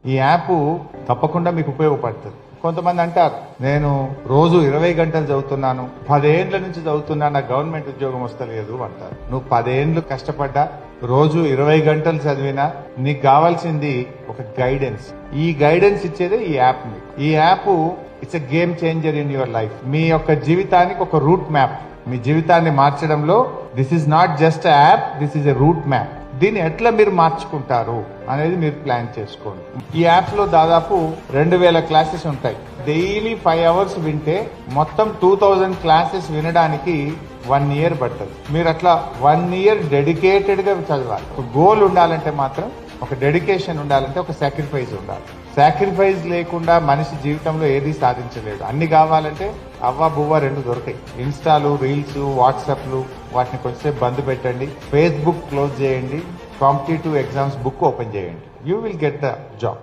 ఈ యాప్ తప్పకుండా మీకు ఉపయోగపడుతుంది. కొంతమంది అంటారు, నేను రోజు 20 గంటలు చదువుతున్నాను, 10 ఏండ్ల నుంచి చదువుతున్నా, నాకు గవర్నమెంట్ ఉద్యోగం వస్తలేదు అంటారు. నువ్వు 10 ఏండ్లు కష్టపడ్డా, రోజు 20 గంటలు చదివినా, నీకు కావాల్సింది ఒక గైడెన్స్. ఈ గైడెన్స్ ఇచ్చేదే ఈ యాప్. ఈ app it's a game changer in your life. మీ యొక్క జీవితానికి ఒక రూట్ మ్యాప్. మీ జీవితాన్ని మార్చడంలో this is not just app, this is a route map. దీన్ని ఎట్లా మీరు మార్చుకుంటారు అనేది మీరు ప్లాన్ చేసుకోండి. ఈ యాప్ లో దాదాపు 2000 క్లాసెస్ ఉంటాయి. డైలీ 5 అవర్స్ వింటే మొత్తం 2000 క్లాసెస్ వినడానికి 1 ఇయర్ పడుతుంది. మీరు అట్లా 1 ఇయర్ డెడికేటెడ్ గా చదవాలి. ఒక గోల్ ఉండాలంటే మాత్రం, ఒక డెడికేషన్ ఉండాలంటే ఒక సాక్రిఫైస్ ఉండాలి. సాక్రిఫైస్ లేకుండా మనిషి జీవితంలో ఏది సాధించలేడు. అన్ని కావాలంటే అవ్వ బువ్వ 2 దొరకాయి. ఇన్స్టాలు, రీల్స్, వాట్సాప్లు, వాటిని కొంచెంసేపు బంద్ పెట్టండి. ఫేస్బుక్ క్లోజ్ చేయండి. కాంపిటేటివ్ ఎగ్జామ్స్ బుక్ ఓపెన్ చేయండి. You will get the job.